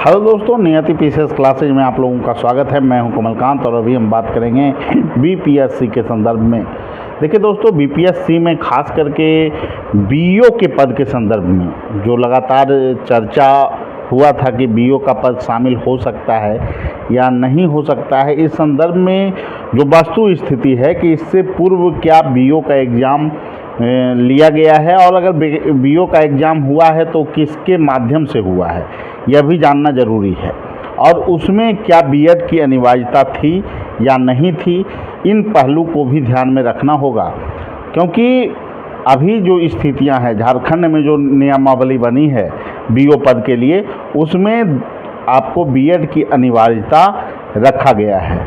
Hello दोस्तों, नियति PCS classes में आप लोगों का स्वागत है। मैं हूं कमलकांत और अभी हम बात करेंगे बीपीएससी के संदर्भ में। देखिए दोस्तों, बीपीएससी में खास करके बीओ के पद के संदर्भ में जो लगातार चर्चा हुआ था कि बीओ का पद शामिल हो सकता है या नहीं हो सकता है, इस संदर्भ में जो वस्तु स्थिति है कि इससे पूर्व क्या बीओ का एग्ज़ाम लिया गया है और अगर बीओ का एग्ज़ाम हुआ है तो किसके माध्यम से हुआ है, यह भी जानना ज़रूरी है। और उसमें क्या बीएड की अनिवार्यता थी या नहीं थी, इन पहलू को भी ध्यान में रखना होगा, क्योंकि अभी जो स्थितियां हैं झारखंड में, जो नियमावली बनी है बीओ पद के लिए, उसमें आपको बीएड की अनिवार्यता रखा गया है।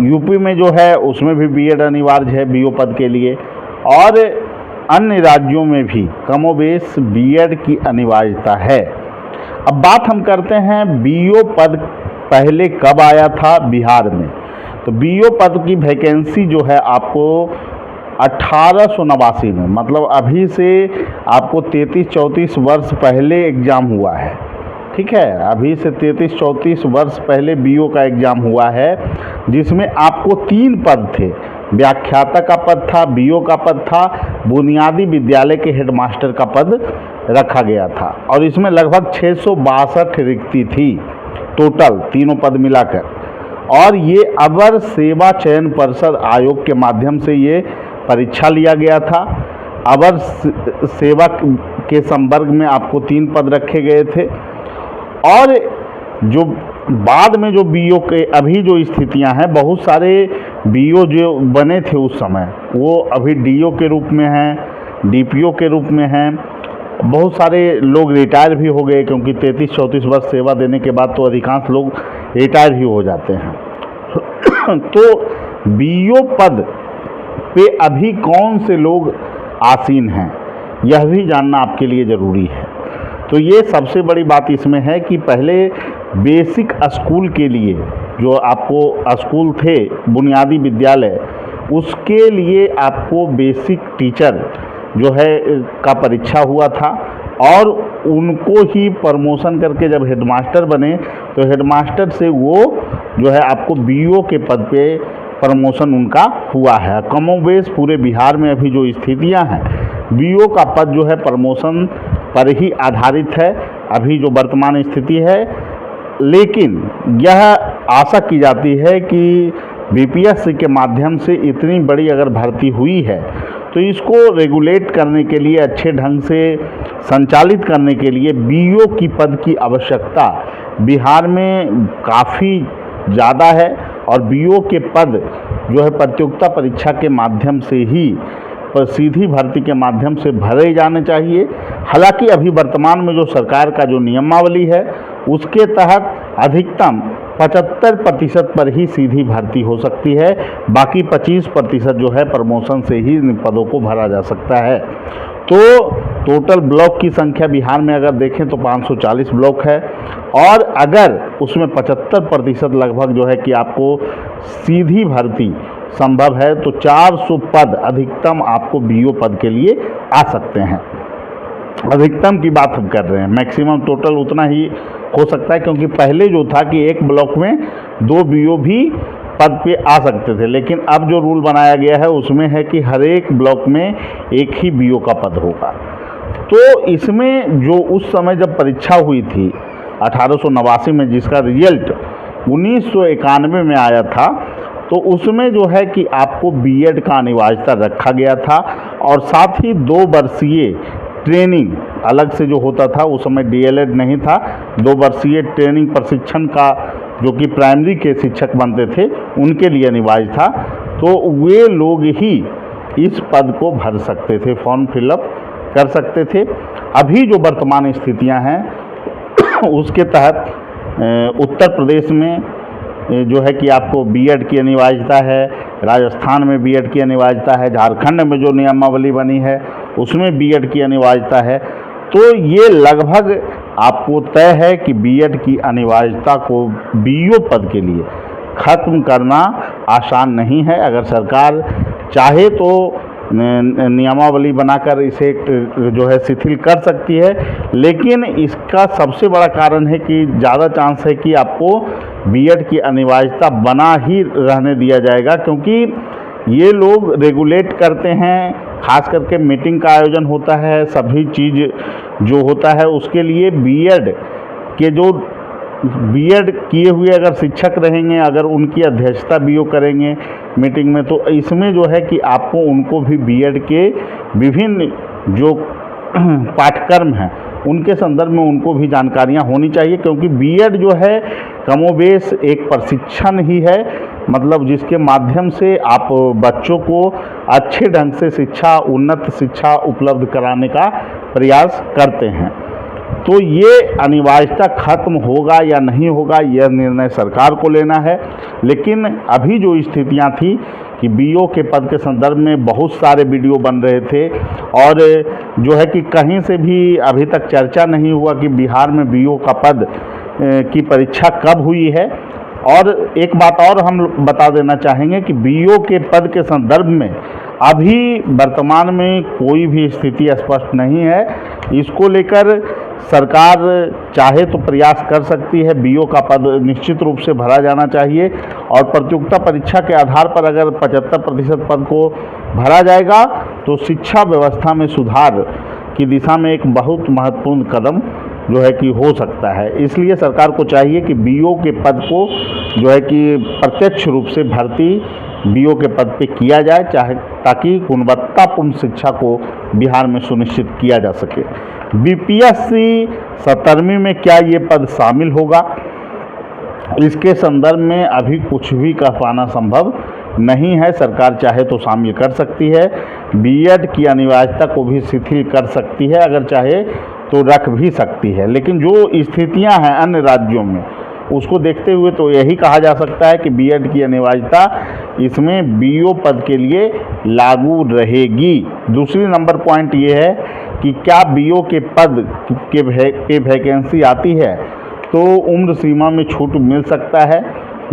यूपी में जो है उसमें भी बीएड अनिवार्य है बीओ पद के लिए, और अन्य राज्यों में भी कमोबेश बीएड की अनिवार्यता है। अब बात हम करते हैं बीओ पद पहले कब आया था बिहार में। तो बीओ पद की वैकेंसी जो है आपको 1889 में, मतलब अभी से आपको 33-34 वर्ष पहले एग्ज़ाम हुआ है। ठीक है, अभी से 33-34 वर्ष पहले बीओ का एग्ज़ाम हुआ है, जिसमें आपको 3 पद थे। व्याख्याता का पद था, बीओ का पद था, बुनियादी विद्यालय के हेडमास्टर का पद रखा गया था। और इसमें लगभग 662 रिक्ति थी टोटल, तीनों पद मिलाकर। और ये अवर सेवा चयन परिषद आयोग के माध्यम से ये परीक्षा लिया गया था। अवर सेवा के संवर्ग में आपको 3 पद रखे गए थे। और जो बाद में जो बीओ के अभी जो स्थितियां हैं, बहुत सारे बीओ जो बने थे उस समय, वो अभी डीओ के रूप में हैं, डीपीओ के रूप में हैं। बहुत सारे लोग रिटायर भी हो गए, क्योंकि 33-34 वर्ष सेवा देने के बाद तो अधिकांश लोग रिटायर ही हो जाते हैं। तो बीओ पद पे अभी कौन से लोग आसीन हैं, यह भी जानना आपके लिए ज़रूरी है। तो ये सबसे बड़ी बात इसमें है कि पहले बेसिक स्कूल के लिए जो आपको स्कूल थे, बुनियादी विद्यालय, उसके लिए आपको बेसिक टीचर जो है का परीक्षा हुआ था, और उनको ही प्रमोशन करके जब हेडमास्टर बने तो हेडमास्टर से वो जो है आपको बीओ के पद पे प्रमोशन उनका हुआ है। कमोबेश पूरे बिहार में अभी जो स्थितियां हैं, बीओ का पद जो है प्रमोशन पर ही आधारित है अभी जो वर्तमान स्थिति है। लेकिन यह आशा की जाती है कि बीपीएससी के माध्यम से इतनी बड़ी अगर भर्ती हुई है तो इसको रेगुलेट करने के लिए, अच्छे ढंग से संचालित करने के लिए बीओ की पद की आवश्यकता बिहार में काफ़ी ज़्यादा है। और बीओ के पद जो है प्रतियोगिता परीक्षा के माध्यम से ही, पर सीधी भर्ती के माध्यम से भरे जाने चाहिए। हालांकि अभी वर्तमान में जो सरकार का जो नियमावली है, उसके तहत अधिकतम 75% पर ही सीधी भर्ती हो सकती है, बाकी 25% जो है प्रमोशन से ही इन पदों को भरा जा सकता है। तो टोटल ब्लॉक की संख्या बिहार में अगर देखें तो 540 ब्लॉक है, और अगर उसमें 75% लगभग जो है कि आपको सीधी भर्ती संभव है, तो 400 पद अधिकतम आपको बीओ पद के लिए आ सकते हैं। अधिकतम की बात हम कर रहे हैं, मैक्सिमम टोटल उतना ही हो सकता है, क्योंकि पहले जो था कि एक ब्लॉक में 2 बीओ भी पद पे आ सकते थे, लेकिन अब जो रूल बनाया गया है उसमें है कि हर एक ब्लॉक में एक ही बीओ का पद होगा। तो इसमें जो उस समय जब परीक्षा हुई थी 1889 में, जिसका रिजल्ट 1991 में आया था, तो उसमें जो है कि आपको बीएड का अनिवार्यता रखा गया था, और साथ ही 2 वर्षीय ट्रेनिंग अलग से जो होता था, उस समय डीएलएड नहीं था, 2 वर्षीय ट्रेनिंग प्रशिक्षण का, जो कि प्राइमरी के शिक्षक बनते थे, उनके लिए अनिवार्य था। तो वे लोग ही इस पद को भर सकते थे, फॉर्म फिलअप कर सकते थे। अभी जो वर्तमान स्थितियां हैं उसके तहत उत्तर प्रदेश में जो है कि आपको बीएड की अनिवार्यता है, राजस्थान में बीएड की अनिवार्यता है, झारखंड में जो नियमावली बनी है उसमें बीएड की अनिवार्यता है। तो ये लगभग आपको तय है कि बीएड की अनिवार्यता को बीओ पद के लिए ख़त्म करना आसान नहीं है। अगर सरकार चाहे तो नियमावली बनाकर इसे जो है शिथिल कर सकती है। लेकिन इसका सबसे बड़ा कारण है कि ज़्यादा चांस है कि आपको बीएड की अनिवार्यता बना ही रहने दिया जाएगा, क्योंकि ये लोग रेगुलेट करते हैं, खास करके मीटिंग का आयोजन होता है, सभी चीज़ जो होता है उसके लिए बीएड के जो बीएड किए हुए अगर शिक्षक रहेंगे, अगर उनकी अध्यक्षता बीओ करेंगे मीटिंग में, तो इसमें जो है कि आपको उनको भी बीएड के विभिन्न जो पाठ्यक्रम हैं उनके संदर्भ में उनको भी जानकारियां होनी चाहिए, क्योंकि बीएड जो है कमोबेश एक प्रशिक्षण ही है, मतलब जिसके माध्यम से आप बच्चों को अच्छे ढंग से शिक्षा, उन्नत शिक्षा उपलब्ध कराने का प्रयास करते हैं। तो ये अनिवार्यता खत्म होगा या नहीं होगा, यह निर्णय सरकार को लेना है। लेकिन अभी जो स्थितियां थी कि बीओ के पद के संदर्भ में बहुत सारे वीडियो बन रहे थे, और जो है कि कहीं से भी अभी तक चर्चा नहीं हुआ कि बिहार में बीओ का पद की परीक्षा कब हुई है। और एक बात और हम बता देना चाहेंगे कि बीओ के पद के संदर्भ में अभी वर्तमान में कोई भी स्थिति स्पष्ट नहीं है। इसको लेकर सरकार चाहे तो प्रयास कर सकती है, बीओ का पद निश्चित रूप से भरा जाना चाहिए, और प्रतियोगिता परीक्षा के आधार पर अगर 75% पद को भरा जाएगा तो शिक्षा व्यवस्था में सुधार की दिशा में एक बहुत महत्वपूर्ण कदम जो है कि हो सकता है। इसलिए सरकार को चाहिए कि बीओ के पद को जो है कि प्रत्यक्ष रूप से भर्ती बीओ के पद पे किया जाए, चाहे ताकि गुणवत्तापूर्ण शिक्षा को बिहार में सुनिश्चित किया जा सके। बीपीएससी 17वीं में क्या ये पद शामिल होगा, इसके संदर्भ में अभी कुछ भी कह पाना संभव नहीं है। सरकार चाहे तो शामिल कर सकती है, बीएड की अनिवार्यता को भी शिथिल कर सकती है, अगर चाहे तो रख भी सकती है। लेकिन जो स्थितियां हैं अन्य राज्यों में उसको देखते हुए तो यही कहा जा सकता है कि बीएड की अनिवार्यता इसमें बीओ पद के लिए लागू रहेगी। दूसरी नंबर पॉइंट ये है कि क्या बीओ के पद के वैकेंसी आती है तो उम्र सीमा में छूट मिल सकता है।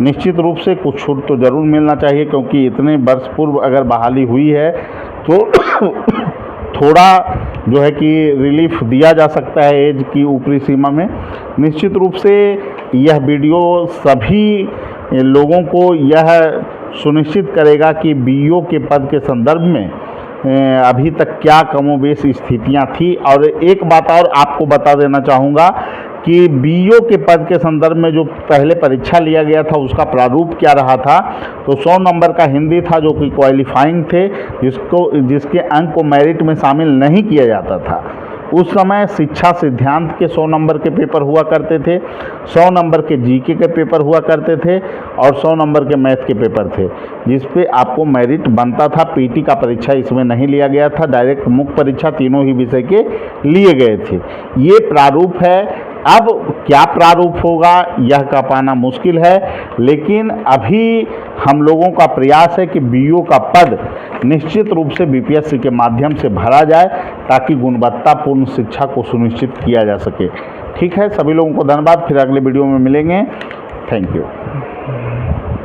निश्चित रूप से कुछ छूट तो ज़रूर मिलना चाहिए, क्योंकि इतने वर्ष पूर्व अगर बहाली हुई है तो थोड़ा जो है कि रिलीफ दिया जा सकता है एज की ऊपरी सीमा में। निश्चित रूप से यह वीडियो सभी लोगों को यह सुनिश्चित करेगा कि बीओ के पद के संदर्भ में अभी तक क्या कमोबेश स्थितियां थी। और एक बात और आपको बता देना चाहूँगा कि बीओ के पद के संदर्भ में जो पहले परीक्षा लिया गया था उसका प्रारूप क्या रहा था, तो 100 नंबर का हिंदी था जो कि क्वालिफाइंग थे, जिसके अंक को मेरिट में शामिल नहीं किया जाता था। उस समय शिक्षा सिद्धांत के 100 नंबर के पेपर हुआ करते थे, 100 नंबर के जीके के पेपर हुआ करते थे, और 100 नंबर के मैथ के पेपर थे, जिस पे आपको मेरिट बनता था। पीटी का परीक्षा इसमें नहीं लिया गया था, डायरेक्ट मुख्य परीक्षा तीनों ही विषय के लिए गए थे। ये प्रारूप है। अब क्या प्रारूप होगा यह कह पाना मुश्किल है, लेकिन अभी हम लोगों का प्रयास है कि बीओ का पद निश्चित रूप से बीपीएससी के माध्यम से भरा जाए, ताकि गुणवत्तापूर्ण शिक्षा को सुनिश्चित किया जा सके। ठीक है, सभी लोगों को धन्यवाद। फिर अगले वीडियो में मिलेंगे। Thank you.